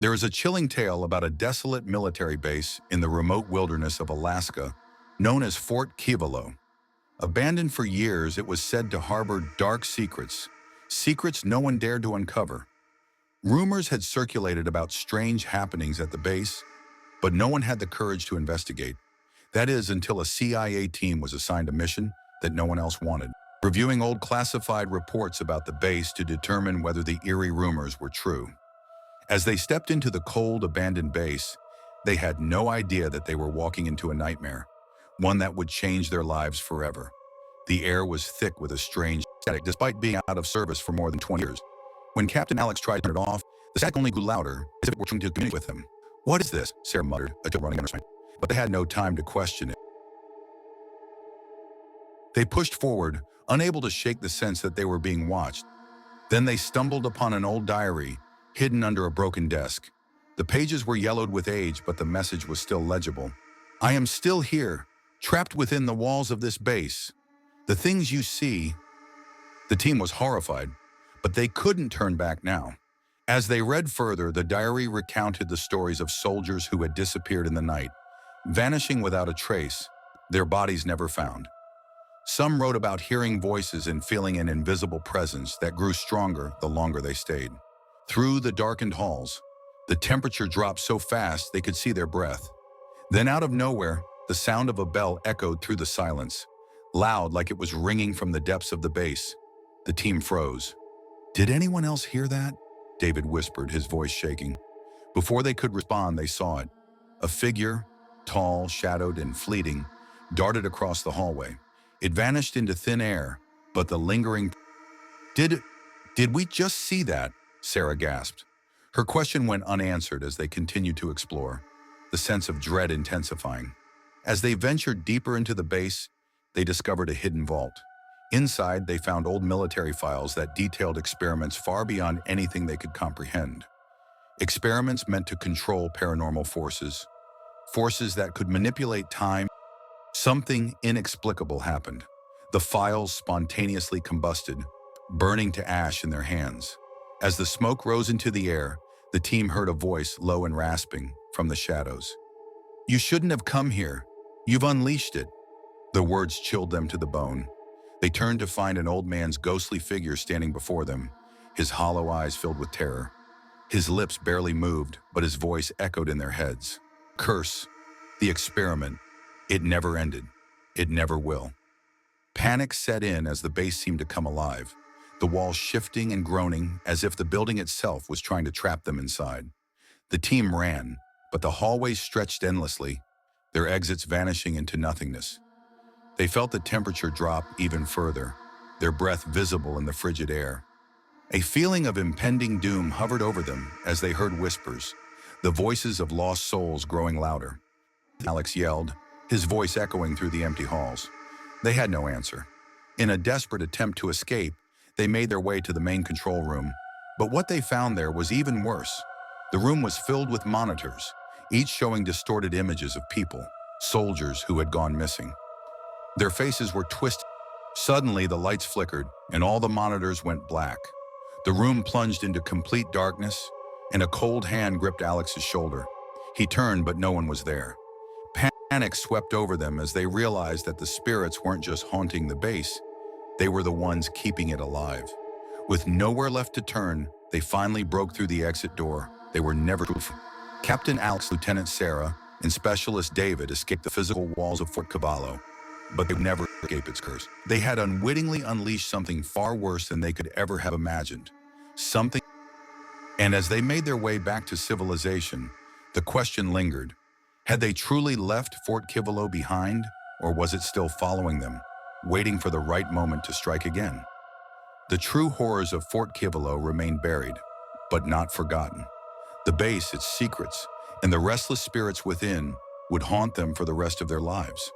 There is a chilling tale about a desolate military base in the remote wilderness of Alaska known as Fort Kivalo. Abandoned for years, it was said to harbor dark secrets, secrets no one dared to uncover. Rumors had circulated about strange happenings at the base, but no one had the courage to investigate. That is, until a CIA team was assigned a mission that no one else wanted, reviewing old classified reports about the base to determine whether the eerie rumors were true. As they stepped into the cold, abandoned base, they had no idea that they were walking into a nightmare, one that would change their lives forever. The air was thick with a strange static despite being out of service for more than 20 years. When Captain Alex tried to turn it off, the static only grew louder, as if it were trying to communicate with him. "What is this?" Sarah muttered, a chill running down her spine. But they had no time to question it. They pushed forward, unable to shake the sense that they were being watched. Then they stumbled upon an old diary, hidden under a broken desk. The pages were yellowed with age, but the message was still legible. "I am still here, trapped within the walls of this base. The things you see..." The team was horrified, but they couldn't turn back now. As they read further, the diary recounted the stories of soldiers who had disappeared in the night, vanishing without a trace, their bodies never found. Some wrote about hearing voices and feeling an invisible presence that grew stronger the longer they stayed. Through the darkened halls, the temperature dropped so fast they could see their breath. Then out of nowhere, the sound of a bell echoed through the silence, loud like it was ringing from the depths of the base. The team froze. "Did anyone else hear that?" David whispered, his voice shaking. Before they could respond, they saw it. A figure, tall, shadowed, and fleeting, darted across the hallway. It vanished into thin air, but the lingering... Did we just see that?" Sarah gasped. Her question went unanswered as they continued to explore, the sense of dread intensifying. As they ventured deeper into the base, they discovered a hidden vault. Inside, they found old military files that detailed experiments far beyond anything they could comprehend. Experiments meant to control paranormal forces, forces that could manipulate time. Something inexplicable happened. The files spontaneously combusted, burning to ash in their hands. As the smoke rose into the air, the team heard a voice, low and rasping, from the shadows. "You shouldn't have come here. You've unleashed it." The words chilled them to the bone. They turned to find an old man's ghostly figure standing before them, his hollow eyes filled with terror. His lips barely moved, but his voice echoed in their heads. "Curse. The experiment. It never ended. It never will." Panic set in as the base seemed to come alive, the walls shifting and groaning as if the building itself was trying to trap them inside. The team ran, but the hallways stretched endlessly, their exits vanishing into nothingness. They felt the temperature drop even further, their breath visible in the frigid air. A feeling of impending doom hovered over them as they heard whispers, the voices of lost souls growing louder. Alex yelled, his voice echoing through the empty halls. They had no answer. In a desperate attempt to escape, they made their way to the main control room. But what they found there was even worse. The room was filled with monitors, each showing distorted images of people, soldiers who had gone missing. Their faces were twisted. Suddenly, the lights flickered, and all the monitors went black. The room plunged into complete darkness, and a cold hand gripped Alex's shoulder. He turned, but no one was there. Panic swept over them as they realized that the spirits weren't just haunting the base, they were the ones keeping it alive. With nowhere left to turn, they finally broke through the exit door. They were never proof. Captain Alex, Lieutenant Sarah, and Specialist David escaped the physical walls of Fort Kivalo, but they would never escape its curse. They had unwittingly unleashed something far worse than they could ever have imagined. Something. And as they made their way back to civilization, the question lingered. Had they truly left Fort Kivalo behind, or was it still following them, waiting for the right moment to strike again? The true horrors of Fort Kivalo remained buried, but not forgotten. The base, its secrets, and the restless spirits within would haunt them for the rest of their lives.